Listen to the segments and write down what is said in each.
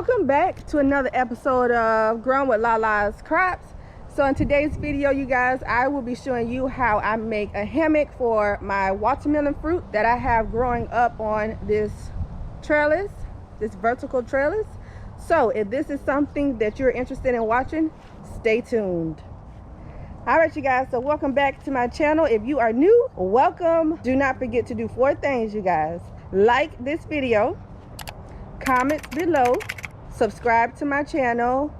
Welcome back to another episode of Growing with Lalascrops. So in today's video, you guys, I will be showing you how I make a hammock for my watermelon fruit that I have growing up on this trellis, this vertical trellis. So if this is something that you're interested in watching, stay tuned. All right, you guys, so welcome back to my channel. If you are new, welcome. Do not forget to do 4 things, you guys. Like this video, comment below, subscribe to my channel,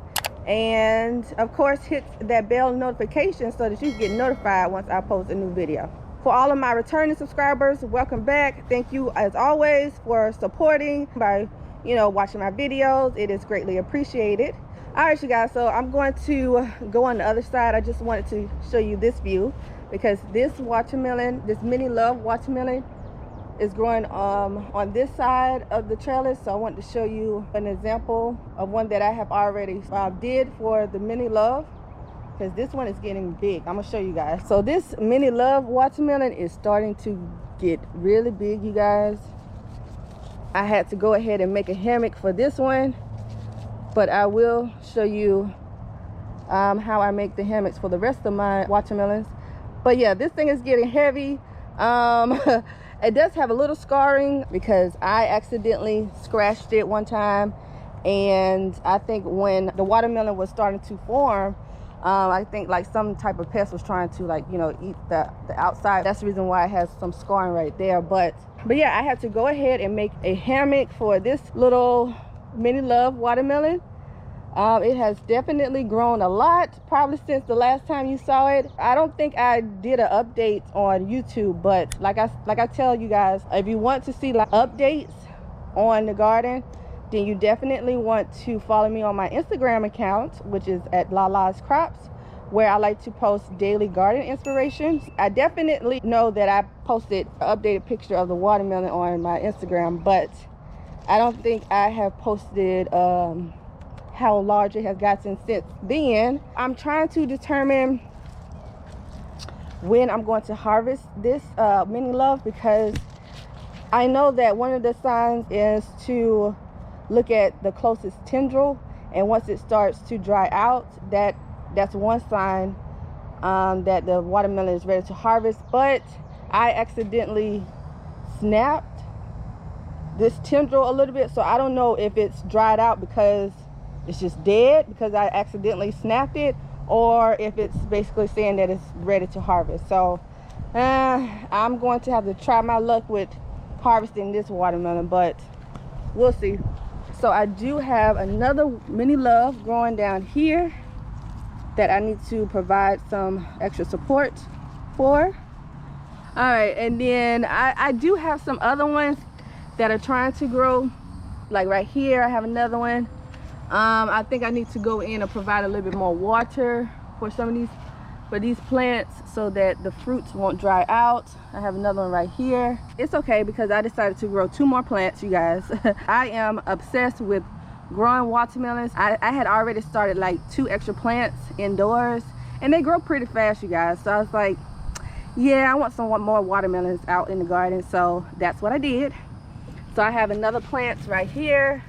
and of course hit that bell notification so that you get notified once I post a new video. For all of my returning subscribers, welcome back. Thank you as always for supporting by watching my videos. It is greatly appreciated. All right, you guys, so I'm going to go on the other side. I just wanted to show you this view because this watermelon, this mini love watermelon, is growing on this side of the trellis. So I wanted to show you an example of one that I have already did for the mini love, because this one is getting big. I'm gonna show you guys. So this mini love watermelon is starting to get really big, you guys. I had to go ahead and make a hammock for this one, but I will show you how I make the hammocks for the rest of my watermelons. But yeah, this thing is getting heavy. It does have a little scarring because I accidentally scratched it one time, and I think when the watermelon was starting to form, I think like some type of pest was trying to eat the outside. That's the reason why it has some scarring right there. But yeah, I had to go ahead and make a hammock for this little mini love watermelon. It has definitely grown a lot, probably since the last time you saw it. I don't think I did an update on YouTube, but like I tell you guys, if you want to see like updates on the garden, then you definitely want to follow me on my Instagram account, which is at Lalascrops, where I like to post daily garden inspirations. I definitely know that I posted an updated picture of the watermelon on my Instagram, but I don't think I have posted how large it has gotten since then. I'm trying to determine when I'm going to harvest this mini love, because I know that one of the signs is to look at the closest tendril, and once it starts to dry out, that's one sign that the watermelon is ready to harvest. But I accidentally snapped this tendril a little bit, so I don't know if it's dried out because it's just dead because I accidentally snapped it, or if it's basically saying that it's ready to harvest. So I'm going to have to try my luck with harvesting this watermelon, but we'll see. So I do have another mini love growing down here that I need to provide some extra support for. All right, and then I do have some other ones that are trying to grow. Like right here, I have another one. I think I need to go in and provide a little bit more water for these plants so that the fruits won't dry out. I have another one right here. It's okay because I decided to grow 2 more plants, you guys. I am obsessed with growing watermelons. I had already started like 2 extra plants indoors, and they grow pretty fast, you guys. So I was like, yeah, I want some more watermelons out in the garden. So that's what I did. So I have another plant right here.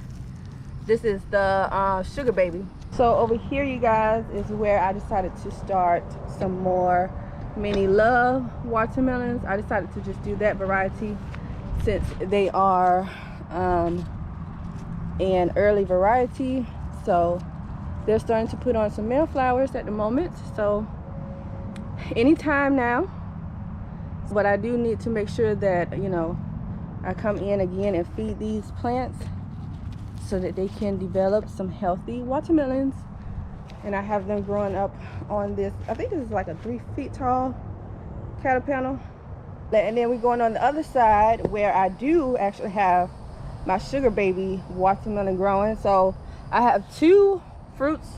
This is the sugar baby. So over here, you guys, is where I decided to start some more mini love watermelons. I decided to just do that variety since they are an early variety. So they're starting to put on some male flowers at the moment. So anytime now. But I do need to make sure that I come in again and feed these plants so that they can develop some healthy watermelons. And I have them growing up on this, I think this is like a 3 feet tall cattle panel. And then we're going on the other side where I do actually have my sugar baby watermelon growing. So I have 2 fruits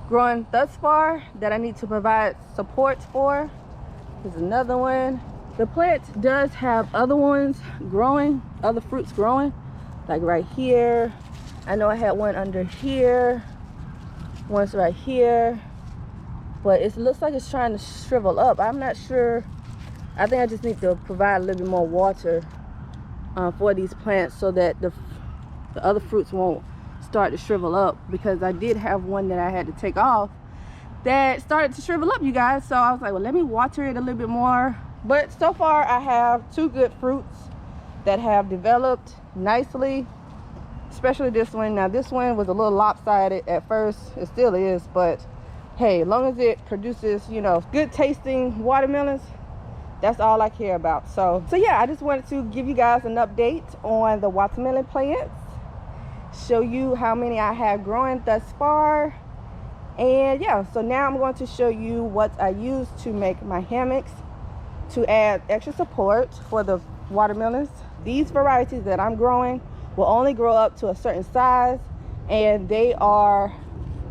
growing thus far that I need to provide support for. There's another one. The plant does have other ones growing, other fruits growing, like right here. I know I had one under here, one's right here, but it looks like it's trying to shrivel up. I'm not sure. I think I just need to provide a little bit more water for these plants so that the other fruits won't start to shrivel up, because I did have one that I had to take off that started to shrivel up, you guys. So I was like, well, let me water it a little bit more. But so far I have 2 good fruits that have developed nicely, especially this one. Now this one was a little lopsided at first, it still is, but hey, as long as it produces, you know, good tasting watermelons, that's all I care about. So yeah, I just wanted to give you guys an update on the watermelon plants, show you how many I have growing thus far. And yeah, so now I'm going to show you what I use to make my hammocks to add extra support for the watermelons. These varieties that I'm growing will only grow up to a certain size, and they are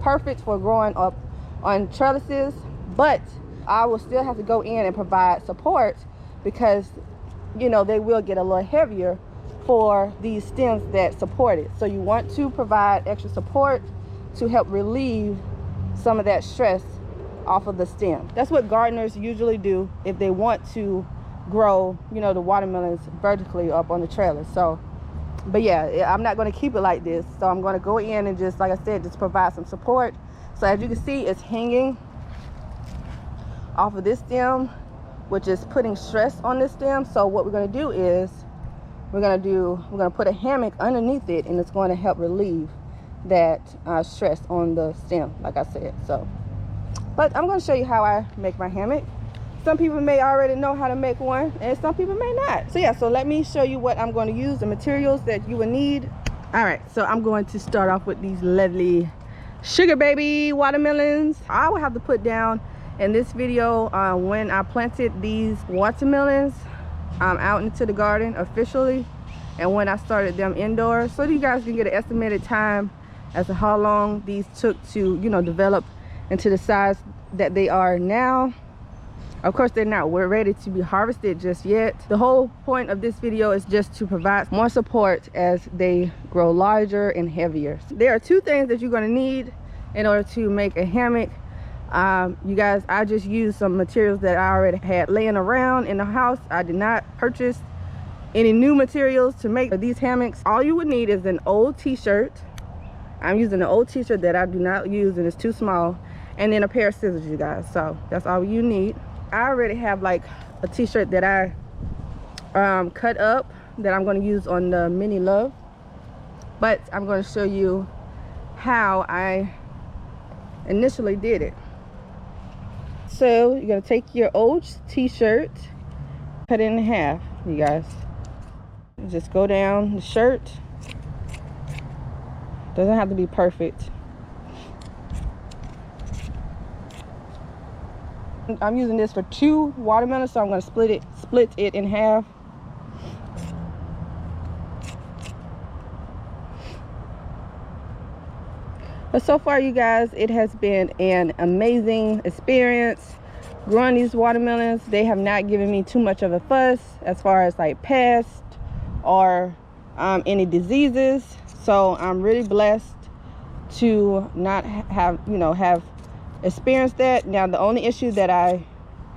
perfect for growing up on trellises, but I will still have to go in and provide support, because you know they will get a little heavier for these stems that support it. So you want to provide extra support to help relieve some of that stress off of the stem. That's what gardeners usually do if they want to grow, you know, the watermelons vertically up on the trellis. So but yeah, I'm not going to keep it like this, so I'm going to go in and just, like I said, just provide some support. So as you can see, it's hanging off of this stem, which is putting stress on this stem. So what we're going to do is we're going to put a hammock underneath it, and it's going to help relieve that stress on the stem, like I said. So but I'm going to show you how I make my hammock. Some people may already know how to make one, and some people may not. So yeah, so let me show you what I'm going to use, the materials that you will need. All right, so I'm going to start off with these lovely sugar baby watermelons. I will have to put down in this video when I planted these watermelons out into the garden officially, and when I started them indoors, so you guys can get an estimated time as to how long these took to, you know, develop into the size that they are now. Of course, we're ready to be harvested just yet. The whole point of this video is just to provide more support as they grow larger and heavier. There are 2 things that you're going to need in order to make a hammock. You guys, I just used some materials that I already had laying around in the house. I did not purchase any new materials to make these hammocks. All you would need is an old t-shirt. I'm using an old t-shirt that I do not use and it's too small, and then a pair of scissors, you guys. So that's all you need. I already have like a t-shirt that I cut up that I'm going to use on the mini love, but I'm going to show you how I initially did it. So you're going to take your old t-shirt, cut it in half, you guys. Just go down the shirt. Doesn't have to be perfect. I'm using this for 2 watermelons, so I'm going to split it in half. But so far, you guys, it has been an amazing experience growing these watermelons. They have not given me too much of a fuss as far as like pests or any diseases. So I'm really blessed to not have experienced that. Now the only issue that I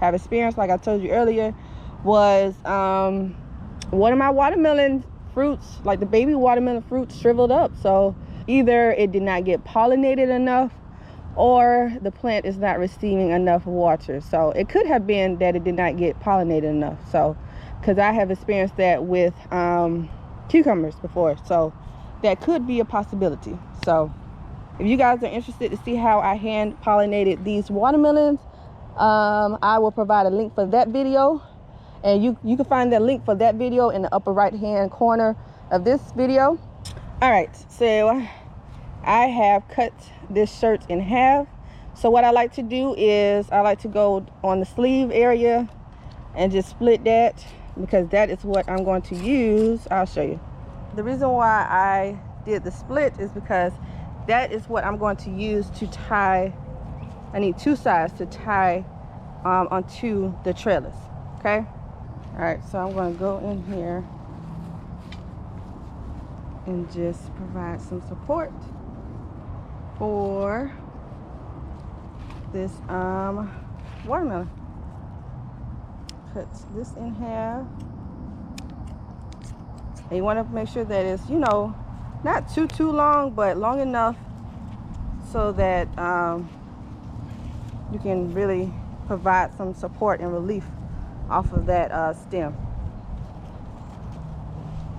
have experienced, like I told you earlier, was one of my watermelon fruits, like the baby watermelon fruits, shriveled up. So either it did not get pollinated enough, or the plant is not receiving enough water. So it could have been that it did not get pollinated enough. So because I have experienced that with cucumbers before, so that could be a possibility. So if you guys are interested to see how I hand pollinated these watermelons, I will provide a link for that video, and you can find that link for that video in the upper right hand corner of this video. All right, so I have cut this shirt in half. So what I like to do is I like to go on the sleeve area and just split that, because that is what I'm going to use. I'll show you. The reason why I did the split is because that is what I'm going to use to tie. I need 2 sides to tie onto the trellis. Okay. All right, so I'm going to go in here and just provide some support for this watermelon. Cut this in half. And you want to make sure that it's, you know, not too long, but long enough so that you can really provide some support and relief off of that stem.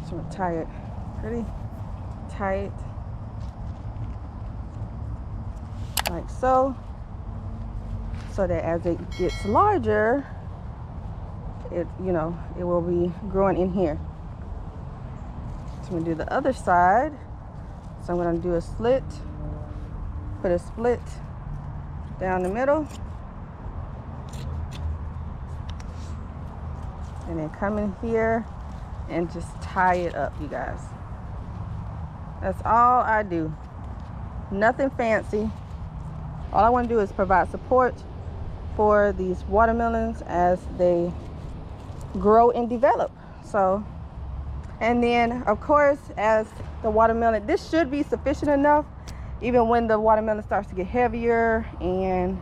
So I'm gonna tie it pretty tight, like so that as it gets larger, it will be growing in here. So I'm gonna do the other side. So I'm gonna do a split, put a split down the middle, and then come in here and just tie it up, you guys. That's all I do. Nothing fancy. All I want to do is provide support for these watermelons as they grow and develop. So, and then of course, as the watermelon, this should be sufficient enough even when the watermelon starts to get heavier and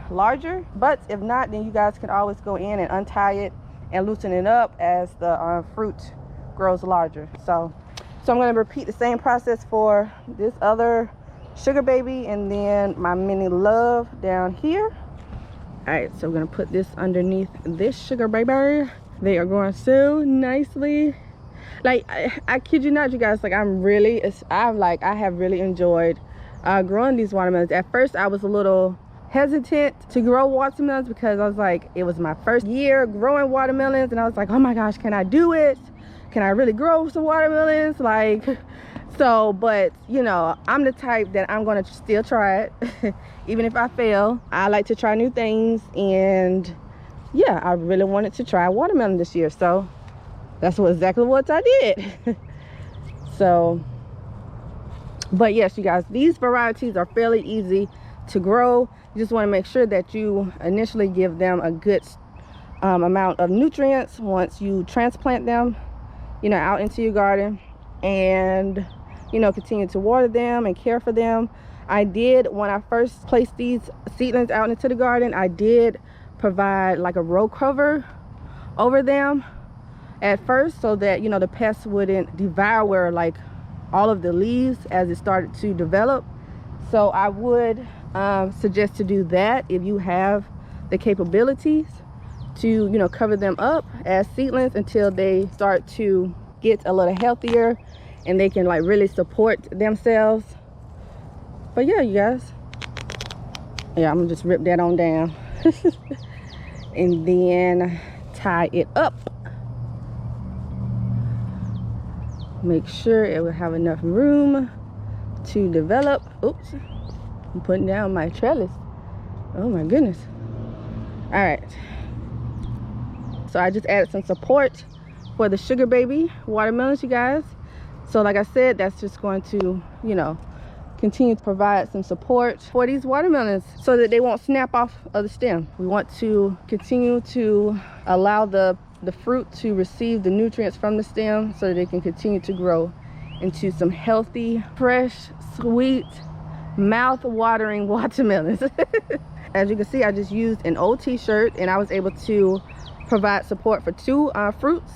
larger. But if not, then you guys can always go in and untie it and loosen it up as the fruit grows larger. So I'm going to repeat the same process for this other sugar baby and then my mini love down here. All right, so we're going to put this underneath this sugar baby. They are growing so nicely. Like I kid you not, you guys, like I have really enjoyed growing these watermelons. At first I was a little hesitant to grow watermelons because I was like, it was my first year growing watermelons and I was like, oh my gosh, can I do it? Can I really grow some watermelons? Like, so, but you know, I'm the type that I'm gonna still try it. Even if I fail, I like to try new things. And yeah, I really wanted to try watermelon this year, so that's exactly what I did. So, but yes, you guys, these varieties are fairly easy to grow. You just want to make sure that you initially give them a good amount of nutrients once you transplant them, you know, out into your garden, and you know, continue to water them and care for them. I did, when I first placed these seedlings out into the garden, I did provide like a row cover over them at first so that, you know, the pests wouldn't devour like all of the leaves as it started to develop. So I would suggest to do that if you have the capabilities to, you know, cover them up as seedlings until they start to get a little healthier and they can like really support themselves. But yeah, you guys, yeah, I'm gonna just rip that on down and then tie it up. Make sure it will have enough room to develop. Oops, I'm putting down my trellis. Oh my goodness. All right, so I just added some support for the sugar baby watermelons, you guys. So like I said, that's just going to, you know, continue to provide some support for these watermelons so that they won't snap off of the stem. We want to continue to allow the fruit to receive the nutrients from the stem so that they can continue to grow into some healthy, fresh, sweet, mouth-watering watermelons. As you can see, I just used an old t-shirt and I was able to provide support for two fruits.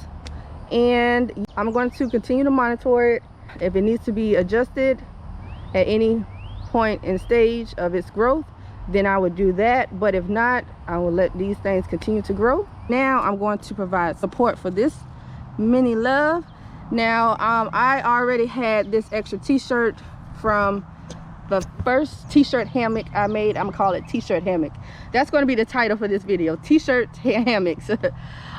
And I'm going to continue to monitor it. If it needs to be adjusted at any point in stage of its growth, then I would do that. But if not, I will let these things continue to grow. Now I'm going to provide support for this mini love. Now I already had this extra t-shirt from the first t-shirt hammock I made. I'm gonna call it T-shirt Hammock. That's going to be the title for this video, T-shirt Hammocks.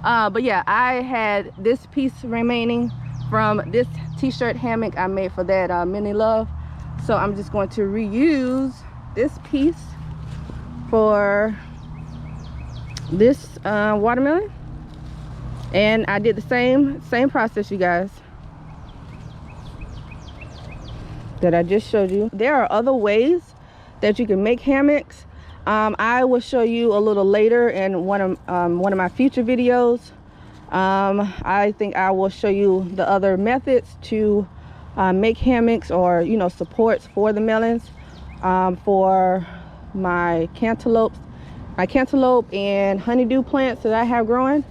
But yeah, I had this piece remaining from this T-shirt hammock I made for that mini love. So I'm just going to reuse this piece for this watermelon. And I did the same process, you guys, that I just showed you. There are other ways that you can make hammocks. I will show you a little later in one of my future videos. I think I will show you the other methods to make hammocks, or, you know, supports for the melons, for my cantaloupe and honeydew plants that I have growing.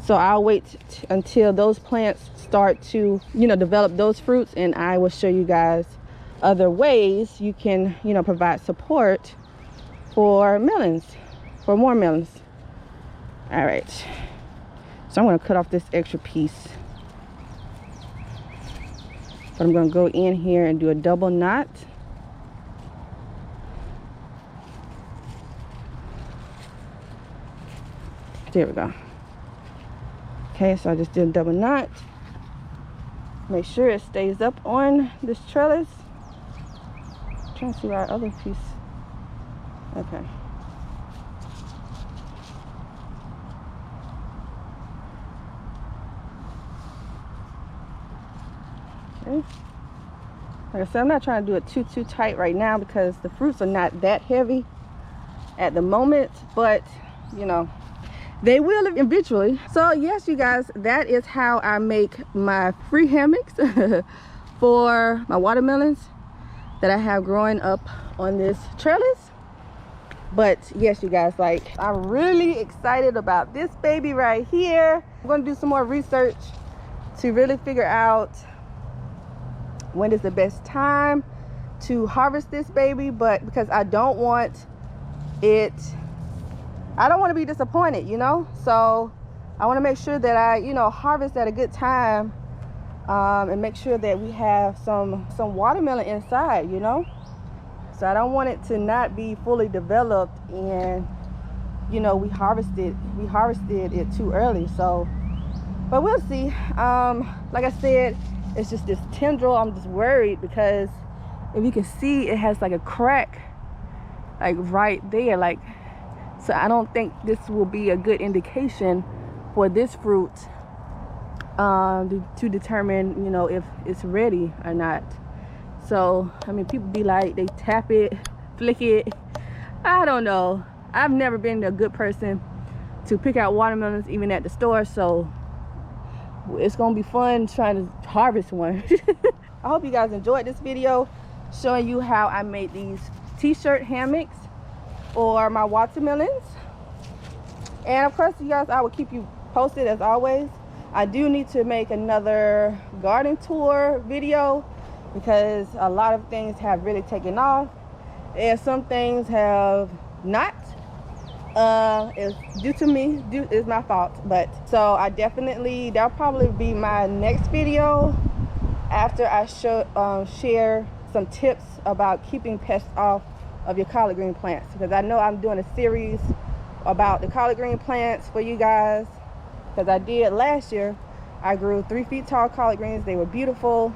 So I'll wait until those plants start to, you know, develop those fruits, and I will show you guys other ways you can, you know, provide support for melons, for more melons. All right, so I'm going to cut off this extra piece, but I'm going to go in here and do a double knot. There we go. Okay, so I just did a double knot. Make sure it stays up on this trellis. I'm trying to see our other piece. Okay. Okay. Like I said, I'm not trying to do it too tight right now because the fruits are not that heavy at the moment, but you know, they will eventually. So yes, you guys, that is how I make my free hammocks for my watermelons that I have growing up on this trellis. But yes, you guys, like, I'm really excited about this baby right here. I'm gonna do some more research to really figure out when is the best time to harvest this baby, but because I don't want to be disappointed, you know. So I want to make sure that I, you know, harvest at a good time, and make sure that we have some watermelon inside, you know. So I don't want it to not be fully developed and, you know, we harvested it too early. So, but we'll see. Like I said, it's just this tendril. I'm just worried because if you can see, it has like a crack, like right there, like. So I don't think this will be a good indication for this fruit to determine, you know, if it's ready or not. So, I mean, people be like, they tap it, flick it. I don't know. I've never been a good person to pick out watermelons even at the store. So it's going to be fun trying to harvest one. I hope you guys enjoyed this video showing you how I made these T-shirt hammocks or my watermelons. And of course, you guys, I will keep you posted as always. I do need to make another garden tour video because a lot of things have really taken off and some things have not. It's due to me, it's my fault. But so I definitely, that'll probably be my next video after I share some tips about keeping pests off of your collard green plants, because I know I'm doing a series about the collard green plants for you guys, because I did last year. I grew 3 feet tall collard greens. They were beautiful,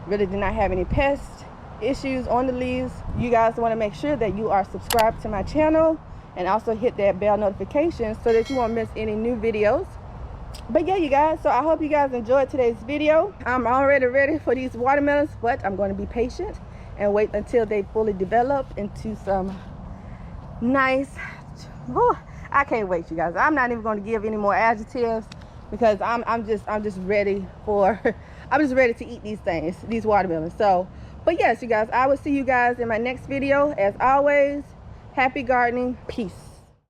really did not have any pest issues on the leaves. You guys want to make sure that you are subscribed to my channel and also hit that bell notification so that you won't miss any new videos. But yeah, you guys, so I hope you guys enjoyed today's video. I'm already ready for these watermelons, but I'm going to be patient and wait until they fully develop into some nice, I can't wait, you guys. I'm not even going to give any more adjectives because I'm just ready for I'm just ready to eat these things, these watermelons. So, but yes, you guys, I will see you guys in my next video. As always, happy gardening. Peace.